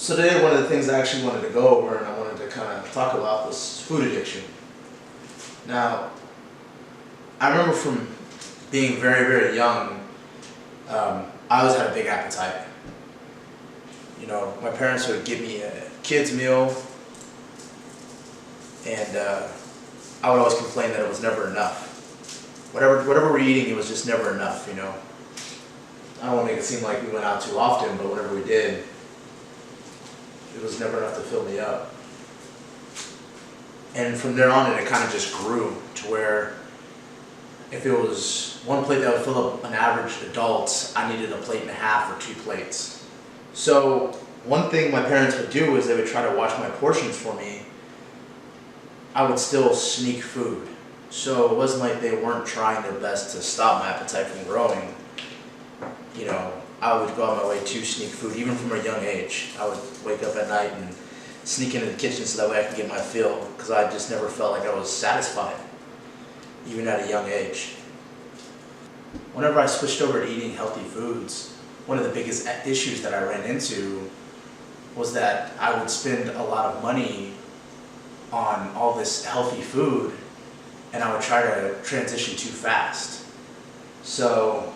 So today one of the things I actually wanted to go over and I wanted to kind of talk about was food addiction. Now, I remember from being very, very young, I always had a big appetite. You know, my parents would give me a kid's meal and I would always complain that it was never enough. Whatever we're eating, it was just never enough, you know. I don't want to make it seem like we went out too often, but whenever we did, it was never enough to fill me up. And from there on, it kind of just grew to where if it was one plate that would fill up an average adult, I needed a plate and a half or 2 plates. So one thing my parents would do is they would try to watch my portions for me. I would still sneak food. So it wasn't like they weren't trying their best to stop my appetite from growing. You know, I would go out of my way to sneak food, even from a young age. I would wake up at night and sneak into the kitchen so that way I could get my fill, because I just never felt like I was satisfied, even at a young age. Whenever I switched over to eating healthy foods, one of the biggest issues that I ran into was that I would spend a lot of money on all this healthy food and I would try to transition too fast. So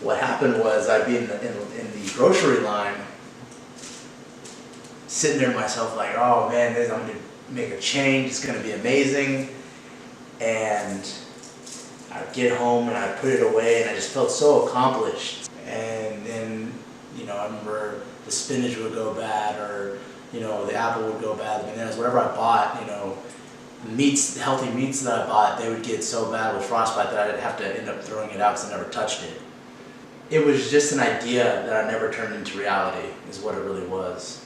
what happened was I'd be in the grocery line sitting there to myself like, oh man, I'm going to make a change, it's going to be amazing. And I'd get home and I'd put it away and I just felt so accomplished. And then, you know, I remember the spinach would go bad, or, you know, the apple would go bad, the bananas, whatever I bought, you know, meats, healthy meats that I bought, they would get so bad with frostbite that I'd have to end up throwing it out because I never touched it. It was just an idea that I never turned into reality, is what it really was.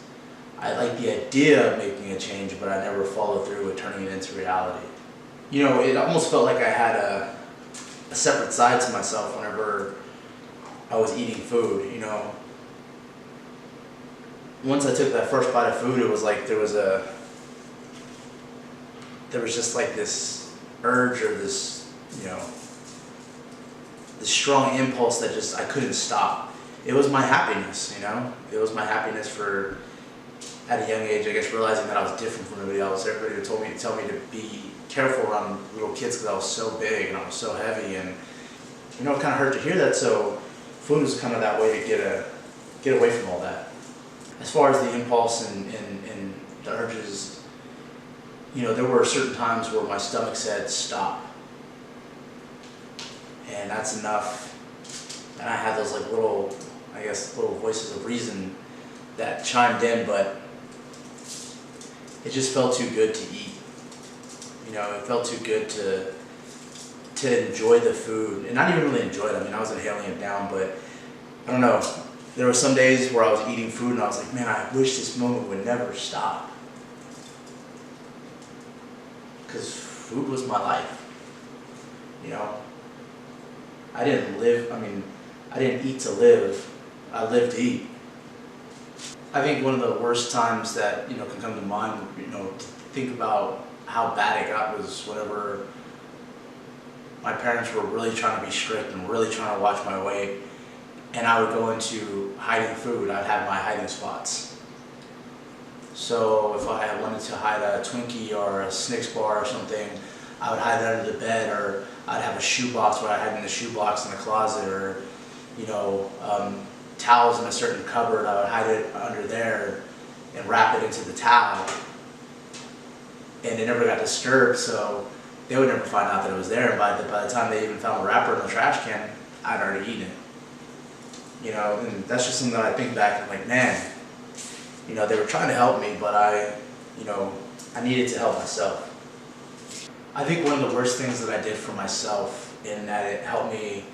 I liked the idea of making a change, but I never followed through with turning it into reality. You know, it almost felt like I had a separate side to myself whenever I was eating food, you know. Once I took that first bite of food, it was like there was just like this urge or this, you know, this strong impulse that just I couldn't stop. It was my happiness, you know. It was my happiness for, at a young age, I guess, realizing that I was different from everybody else. Everybody would tell me to be careful around little kids because I was so big and I was so heavy, and you know, it kind of hurt to hear that. So food was kind of that way to get away from all that. As far as the impulse and the urges, you know, there were certain times where my stomach said stop, and that's enough. And I had those like little, I guess, little voices of reason that chimed in, but it just felt too good to eat. You know, it felt too good to enjoy the food, and not even really enjoy it. I mean, I was inhaling it down, but I don't know. There were some days where I was eating food and I was like, man, I wish this moment would never stop. Because food was my life. You know, I didn't eat to live, I lived to eat. I think one of the worst times that, you know, can come to mind, you know, to think about how bad it got was whenever my parents were really trying to be strict and really trying to watch my weight, and I would go into hiding food. I'd have my hiding spots. So if I wanted to hide a Twinkie or a Snickers bar or something, I would hide it under the bed, or I'd have a shoebox where I'd hide in the shoebox in the closet, or, you know, towels in a certain cupboard, I would hide it under there and wrap it into the towel. And it never got disturbed, so they would never find out that it was there. And by the time they even found the wrapper in the trash can, I'd already eaten it. You know, and that's just something that I think back and like, man, you know, they were trying to help me, but I needed to help myself. I think one of the worst things that I did for myself, in that it helped me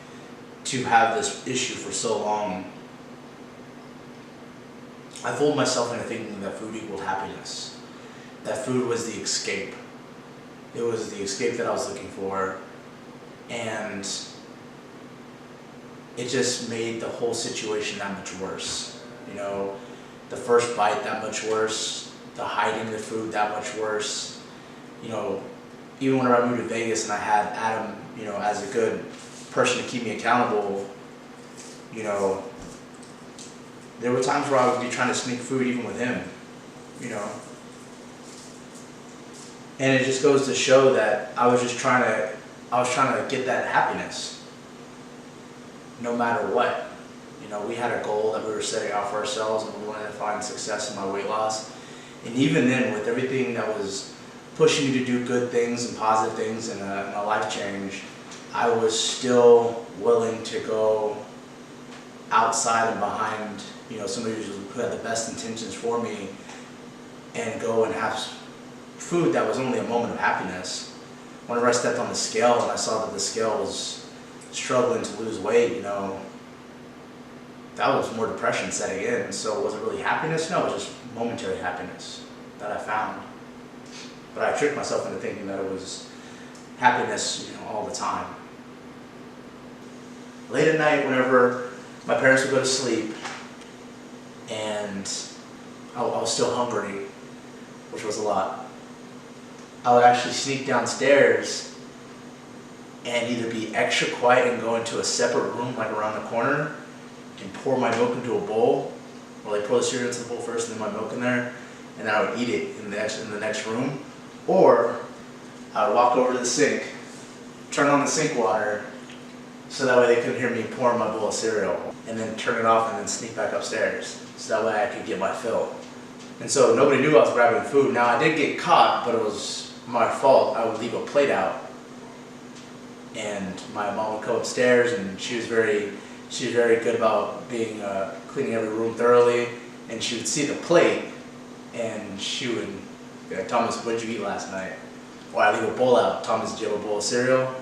to have this issue for so long, I fooled myself into thinking that food equaled happiness. That food was the escape. It was the escape that I was looking for, and it just made the whole situation that much worse. You know, the first bite that much worse, the hiding the food that much worse. You know, even whenever I moved to Vegas and I had Adam, you know, as a good person to keep me accountable, you know, There were times where I would be trying to sneak food even with him, you know. And it just goes to show that I was trying to get that happiness, no matter what. You know, we had a goal that we were setting out for ourselves, and we wanted to find success in my weight loss. And even then, with everything that was pushing me to do good things and positive things and a life change, I was still willing to go outside and behind, you know, somebody who had the best intentions for me, and go and have food that was only a moment of happiness. Whenever I stepped on the scale and I saw that the scale was struggling to lose weight, you know, that was more depression setting in. So was it really happiness? No, it was just momentary happiness that I found. But I tricked myself into thinking that it was happiness, you know, all the time. Late at night, whenever my parents would go to sleep and I was still hungry, which was a lot, I would actually sneak downstairs and either be extra quiet and go into a separate room, like around the corner, and pour my milk into a bowl, or like pour the cereal into the bowl first and then my milk in there, and then I would eat it in the next room. Or I would walk over to the sink, turn on the sink water, so that way they couldn't hear me pouring my bowl of cereal, and then turn it off and then sneak back upstairs, so that way I could get my fill. And so nobody knew I was grabbing food. Now I did get caught, but it was my fault. I would leave a plate out, and my mom would come upstairs, and she was very good about cleaning every room thoroughly, and she would see the plate, and she would be like, "Thomas, what did you eat last night?" Or I leave a bowl out. "Thomas, did you have a bowl of cereal?"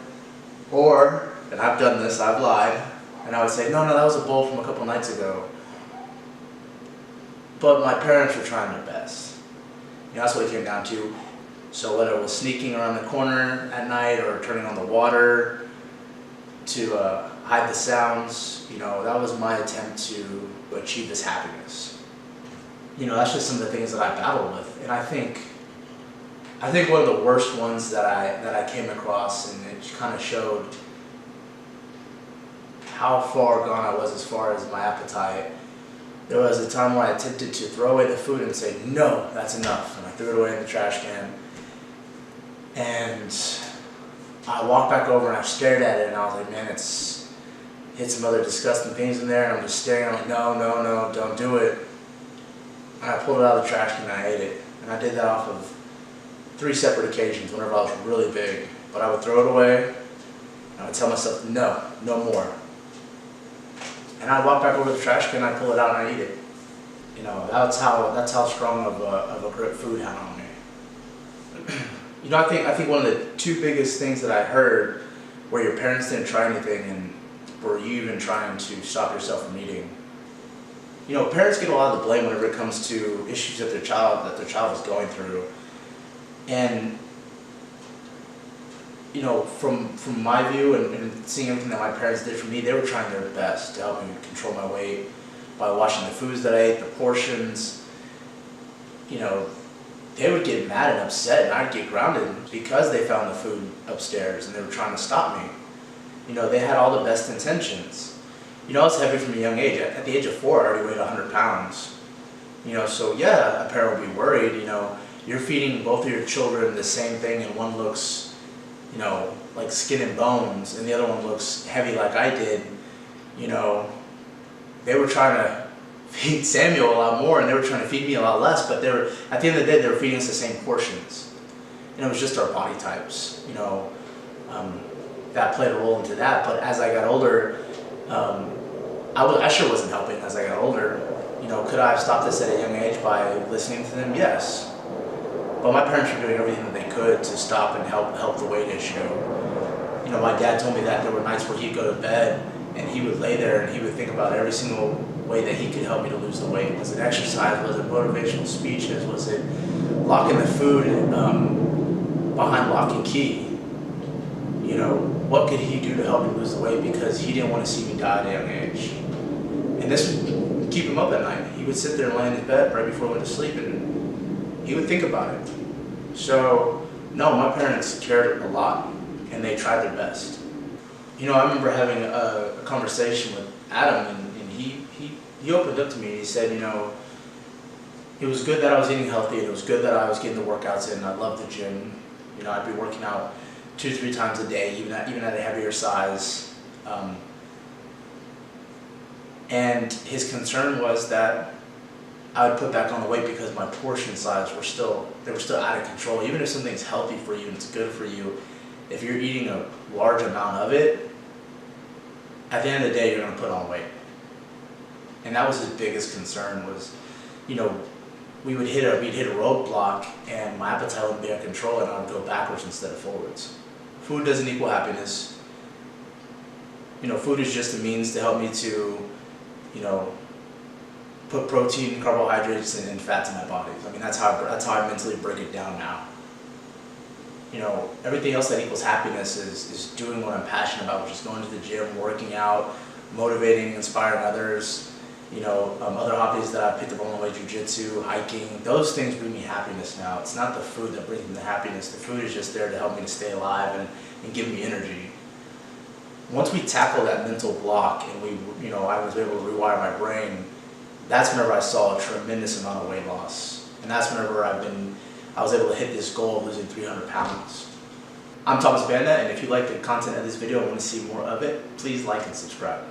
Or, and I've done this, I've lied, and I would say, no, that was a bowl from a couple nights ago. But my parents were trying their best. You know, that's what it came down to. So whether it was sneaking around the corner at night or turning on the water to hide the sounds, you know, that was my attempt to achieve this happiness. You know, that's just some of the things that I battled with. And I think one of the worst ones that I came across, and it kind of showed how far gone I was as far as my appetite. There was a time where I attempted to throw away the food and say, "No, that's enough." And I threw it away in the trash can. And I walked back over and I stared at it, and I was like, man, it's hit some other disgusting things in there. And I'm just staring, I'm like, no, don't do it. And I pulled it out of the trash can and I ate it. And I did that off of 3 separate occasions whenever I was really big. But I would throw it away, and I would tell myself, no more. And I'd walk back over to the trash can, I'd pull it out and I'd eat it. You know, that's how strong of a grip food had on me. You know, I think one of the 2 biggest things that I heard where your parents didn't try anything, and were you even trying to stop yourself from eating. You know, parents get a lot of the blame whenever it comes to issues that their child is going through. And you know, from my view and seeing everything that my parents did for me, they were trying their best to help me control my weight by watching the foods that I ate, the portions. You know, they would get mad and upset, and I'd get grounded because they found the food upstairs and they were trying to stop me. You know, they had all the best intentions. You know, I was heavy from a young age. At the age of 4, I already weighed 100 pounds. You know, so yeah, a parent would be worried. You know, you're feeding both of your children the same thing, and one looks, you know, like skin and bones, and the other one looks heavy like I did. You know, they were trying to feed Samuel a lot more, and they were trying to feed me a lot less, but they were, at the end of the day, they were feeding us the same portions. And it was just our body types, you know, that played a role into that. But as I got older, I sure wasn't helping as I got older. You know, could I have stopped this at a young age by listening to them? Yes. But my parents were doing everything that they could to stop and help the weight issue. You know, my dad told me that there were nights where he'd go to bed and he would lay there and he would think about every single way that he could help me to lose the weight. Was it exercise? Was it motivational speeches? Was it locking the food behind lock and key? You know, what could he do to help me lose the weight, because he didn't want to see me die at a young age. And this would keep him up at night. He would sit there and lay in his bed right before he went to sleep, and he would think about it. So, no, my parents cared a lot, and they tried their best. You know, I remember having a conversation with Adam, and he opened up to me and he said, you know, it was good that I was eating healthy, and it was good that I was getting the workouts in. I love the gym. You know, I'd be working out 2-3 times a day, even at a heavier size. And his concern was that I would put back on the weight because my portion size were still out of control. Even if something's healthy for you and it's good for you, if you're eating a large amount of it, at the end of the day, you're going to put on weight. And that was his biggest concern was, you know, we'd hit a roadblock and my appetite wouldn't be under control and I would go backwards instead of forwards. Food doesn't equal happiness. You know, food is just a means to help me to, you know, put protein, carbohydrates, and fats in my body. I mean, that's how I mentally break it down now. You know, everything else that equals happiness is doing what I'm passionate about, which is going to the gym, working out, motivating, inspiring others. You know, other hobbies that I've picked up along the way, jiu-jitsu, hiking, those things bring me happiness now. It's not the food that brings me the happiness. The food is just there to help me to stay alive and give me energy. Once we tackle that mental block and I was able to rewire my brain, that's whenever I saw a tremendous amount of weight loss. And that's whenever I was able to hit this goal of losing 300 pounds. I'm Thomas Banda, and if you like the content of this video and want to see more of it, please like and subscribe.